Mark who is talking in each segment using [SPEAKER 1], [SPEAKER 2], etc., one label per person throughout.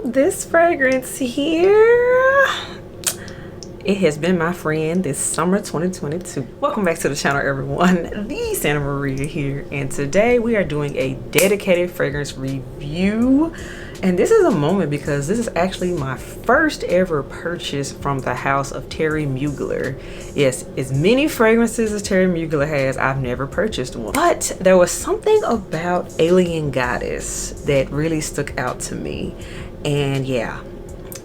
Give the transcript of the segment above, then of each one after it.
[SPEAKER 1] this fragrance here, it has been my friend this summer 2022. Welcome back to the channel, everyone. The Santa Maria here, and today we are doing a dedicated fragrance review. And this is a moment because this is actually my first ever purchase from the house of Terry Mugler. Yes, as many fragrances as Terry Mugler has, I've never purchased one. But there was something about Alien Goddess that really stuck out to me. And yeah,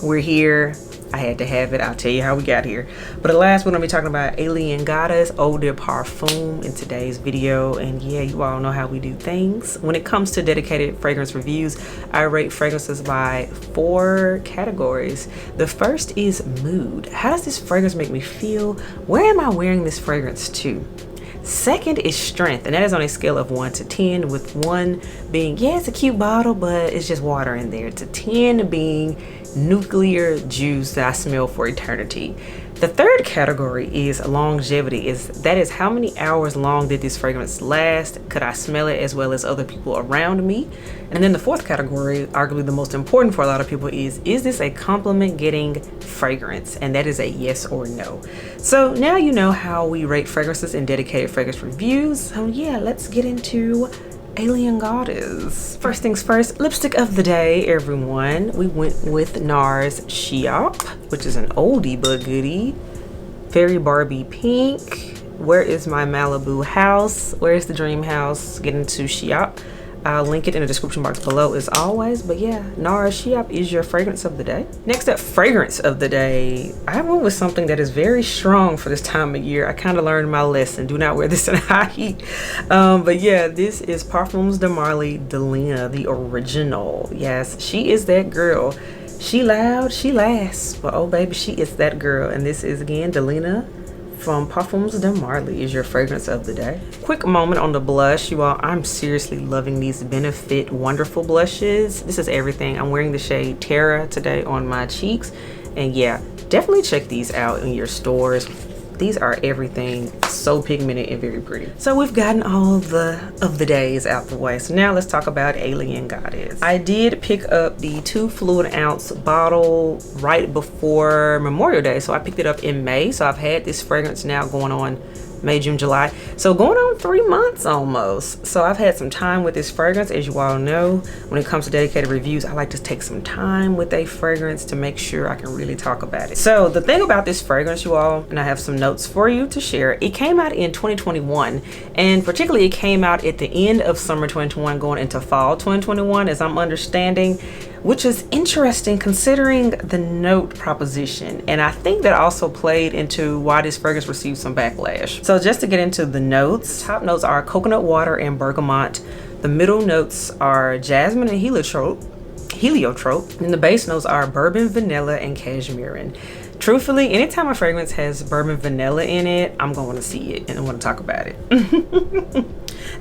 [SPEAKER 1] we're here. I had to have it. I'll tell you how we got here. But at last, we're going to be talking about Alien Goddess Eau de Parfum in today's video. And yeah, you all know how we do things. When it comes to dedicated fragrance reviews, I rate fragrances by 4 categories. The first is mood. How does this fragrance make me feel? Where am I wearing this fragrance to? Second is strength, and that is on a scale of 1 to 10, with 1 being, yeah, it's a cute bottle, but it's just water in there, to 10 being nuclear juice that I smell for eternity. The third category is longevity. That is how many hours long did this fragrance last? Could I smell it as well as other people around me? And then the fourth category, arguably the most important for a lot of people, is this a compliment getting fragrance? And that is a yes or no. So now you know how we rate fragrances in dedicated fragrance reviews. So yeah, let's get into Alien Goddess. First things first, lipstick of the day, everyone. We went with Nars Schiap, which is an oldie but goodie. Very Barbie pink. Where is my Malibu house? Where is the dream house? Get into Schiap. I'll link it in the description box below as always. But yeah, Nars Schiap is your fragrance of the day. Next up, fragrance of the day. I went with something that is very strong for this time of year. I kind of learned my lesson. Do not wear this in high heat. But yeah, this is Parfums de Marly Delina, the original. Yes, she is that girl. She loud, she lasts, but oh baby, she is that girl. And this is again Delina from Parfums de Marly is your fragrance of the day. Quick moment on the blush, you all. I'm seriously loving these Benefit Wonderful blushes. This is everything. I'm wearing the shade Terra today on my cheeks, and yeah, definitely check these out in your stores. These are everything, so pigmented and very pretty. So we've gotten all of the days out the way. So now let's talk about Alien Goddess. I did pick up the 2 fluid ounce bottle right before Memorial Day. So I picked it up in May. So I've had this fragrance now going on May, June, July. So going on 3 months almost. So I've had some time with this fragrance. As you all know, when it comes to dedicated reviews, I like to take some time with a fragrance to make sure I can really talk about it. So the thing about this fragrance, you all, and I have some notes for you to share. It came out in 2021, and particularly it came out at the end of summer 2021 going into fall 2021, as I'm understanding, which is interesting considering the note proposition. And I think that also played into why this fragrance received some backlash. So just to get into the notes, top notes are coconut water and bergamot. The middle notes are jasmine and heliotrope. And the base notes are bourbon, vanilla, and cashmere. Truthfully, anytime a fragrance has bourbon vanilla in it, I'm going to see it and I want to talk about it.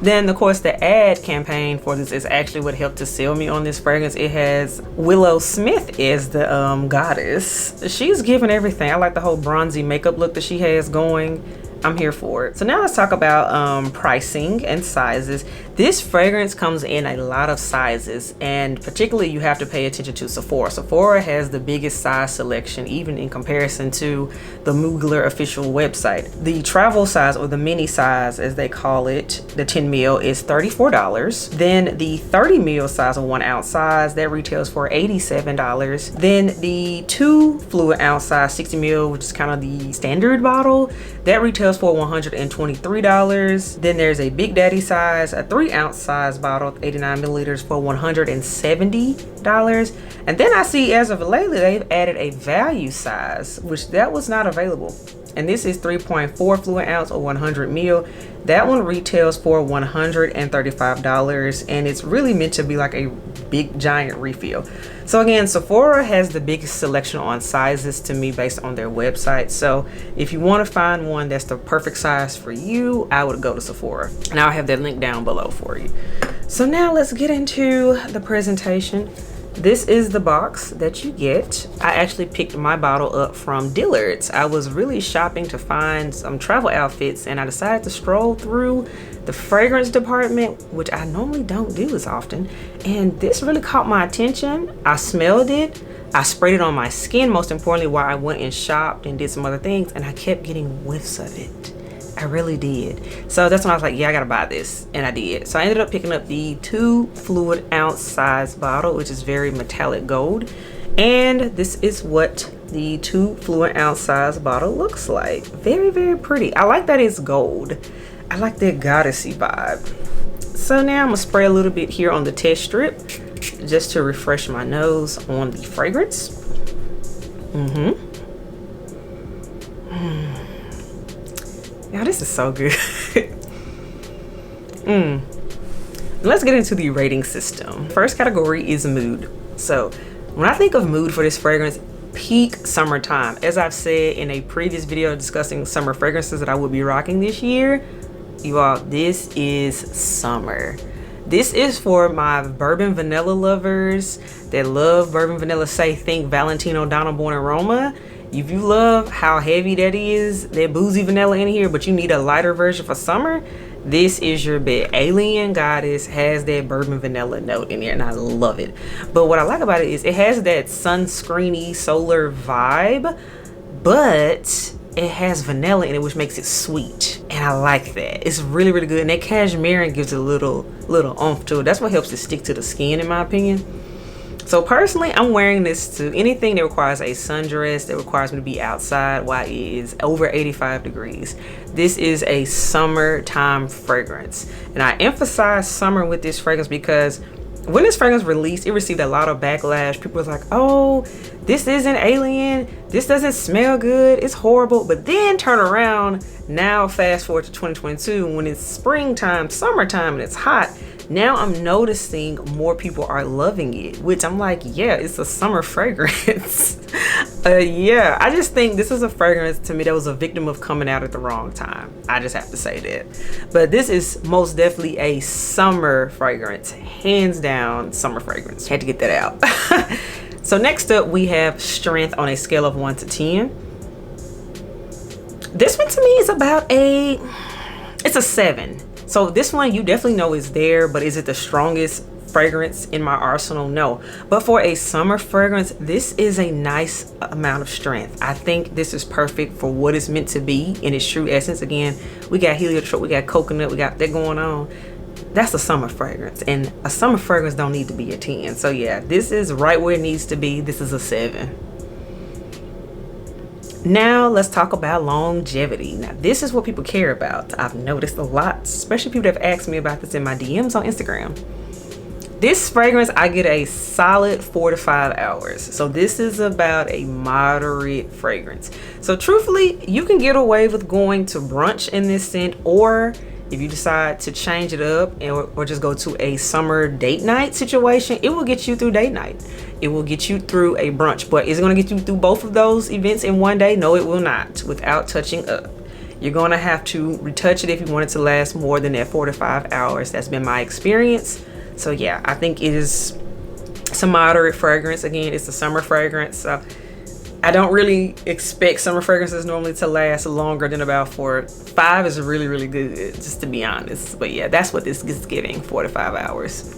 [SPEAKER 1] Then, of course, the ad campaign for this is actually what helped to sell me on this fragrance. It has Willow Smith as the goddess. She's giving everything. I like the whole bronzy makeup look that she has going. I'm here for it. So now let's talk about pricing and sizes. This fragrance comes in a lot of sizes, and particularly you have to pay attention to Sephora. Sephora has the biggest size selection, even in comparison to the Mugler official website. The travel size, or the mini size as they call it, the 10 ml is $34. Then the 30 ml size, or 1 ounce size, that retails for $87. Then the 2 fluid ounce size, 60 ml, which is kind of the standard bottle, that retails for $123. Then there's a Big Daddy size, a 3 ounce size bottle, 89 milliliters, for $170. And then I see as of lately they've added a value size, which that was not available. And this is 3.4 fluid ounce or 100 ml. That one retails for $135, and it's really meant to be like a big giant refill. So again, Sephora has the biggest selection on sizes to me based on their website. So if you want to find one that's the perfect size for you, I would go to Sephora, and I'll have that link down below for you. So now let's get into the presentation. This is the box that you get. I actually picked my bottle up from Dillard's. I was really shopping to find some travel outfits, and I decided to stroll through the fragrance department, which I normally don't do as often, and this really caught my attention. I smelled it, I sprayed it on my skin, most importantly, while I went and shopped and did some other things, and I kept getting whiffs of it. I really did. So that's when I was like, yeah, I gotta buy this, and I did. So I ended up picking up the 2 fluid ounce size bottle, which is very metallic gold, and this is what the 2 fluid ounce size bottle looks like. Very, very pretty. I like that it's gold. I like that goddessy vibe. So now I'm gonna spray a little bit here on the test strip just to refresh my nose on the fragrance. Now this is so good. Let's get into the rating system. First category is mood. So when I think of mood for this fragrance, peak summertime. As I've said in a previous video discussing summer fragrances that I will be rocking this year, you all, this is summer. This is for my bourbon vanilla lovers that love bourbon vanilla. Say, think Valentino Donna Born Aroma. If you love how heavy that is, that boozy vanilla in here, but you need a lighter version for summer, this is your bet. Alien Goddess has that bourbon vanilla note in there, and I love it. But what I like about it is it has that sunscreeny solar vibe, but it has vanilla in it, which makes it sweet, and I like that. It's really, really good, and that cashmere gives it a little oomph to it. That's what helps it stick to the skin, in my opinion. So personally, I'm wearing this to anything that requires a sundress, that requires me to be outside while it is over 85 degrees. This is a summertime fragrance. And I emphasize summer with this fragrance because when this fragrance released, it received a lot of backlash. People was like, oh, this isn't Alien. This doesn't smell good. It's horrible. But then turn around, now fast forward to 2022, when it's springtime, summertime, and it's hot. Now I'm noticing more people are loving it, which I'm like, yeah, it's a summer fragrance. Yeah, I just think this is a fragrance to me that was a victim of coming out at the wrong time. I just have to say that. But this is most definitely a summer fragrance, hands down summer fragrance. Had to get that out. So next up, we have strength on a scale of 1 to 10. This one to me is about it's a 7. So this one you definitely know is there, but is it the strongest fragrance in my arsenal? No. But for a summer fragrance, this is a nice amount of strength. I think this is perfect for what it's meant to be in its true essence. Again, we got heliotrope, we got coconut, we got that going on. That's a summer fragrance, and a summer fragrance don't need to be a 10. So yeah, this is right where it needs to be. This is a 7. Now let's talk about longevity. Now this is what people care about. I've noticed a lot, especially people that have asked me about this in my DMs on Instagram. This fragrance, I get a solid 4 to 5 hours. So this is about a moderate fragrance. So truthfully, you can get away with going to brunch in this scent, or if you decide to change it up or just go to a summer date night situation, it will get you through date night. It will get you through a brunch. But is it going to get you through both of those events in one day? No, it will not, without touching up. You're going to have to retouch it if you want it to last more than that 4 to 5 hours. That's been my experience. So yeah, I think it is some moderate fragrance. Again, it's a summer fragrance. So I don't really expect summer fragrances normally to last longer than about 4. 5 is really, really good, just to be honest. But yeah, that's what this is giving, 4 to 5 hours.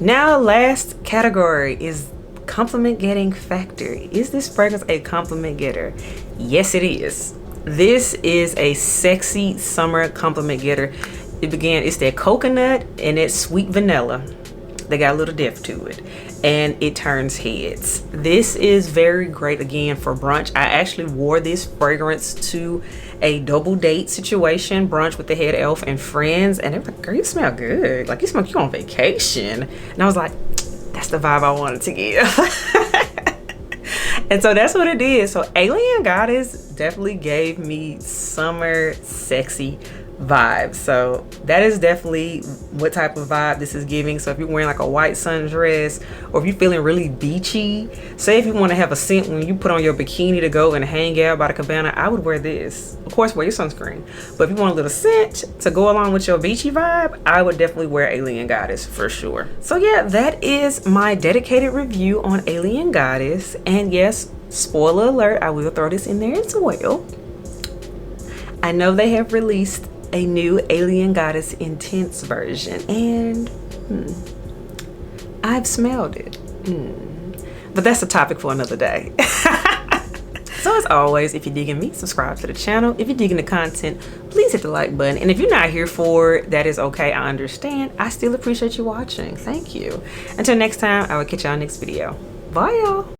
[SPEAKER 1] Now, last category is compliment getting factor. Is this fragrance a compliment getter? Yes, it is. This is a sexy summer compliment getter. It's that coconut and that sweet vanilla. They got a little depth to it, and it turns heads. This is very great again for brunch. I actually wore this fragrance to a double date situation, brunch with the head elf and friends, and they were like, girl, you smell good. Like, you smell like you on vacation. And I was like, that's the vibe I wanted to give. And so that's what it did. So Alien Goddess definitely gave me summer sexy vibe. So that is definitely what type of vibe this is giving. So if you're wearing like a white sundress, or if you're feeling really beachy, say if you want to have a scent when you put on your bikini to go and hang out by the cabana, I would wear this. Of course, wear your sunscreen, but if you want a little scent to go along with your beachy vibe, I would definitely wear Alien Goddess for sure. So yeah, that is my dedicated review on Alien Goddess. And yes, spoiler alert, I will throw this in there as well. I know they have released a new Alien Goddess Intense version, and I've smelled it. But that's a topic for another day. So as always, if you're digging me, subscribe to the channel. If you're digging the content, please hit the like button. And if you're not here for it, that is okay. I understand. I still appreciate you watching. Thank you. Until next time, I will catch y'all next video. Bye, y'all.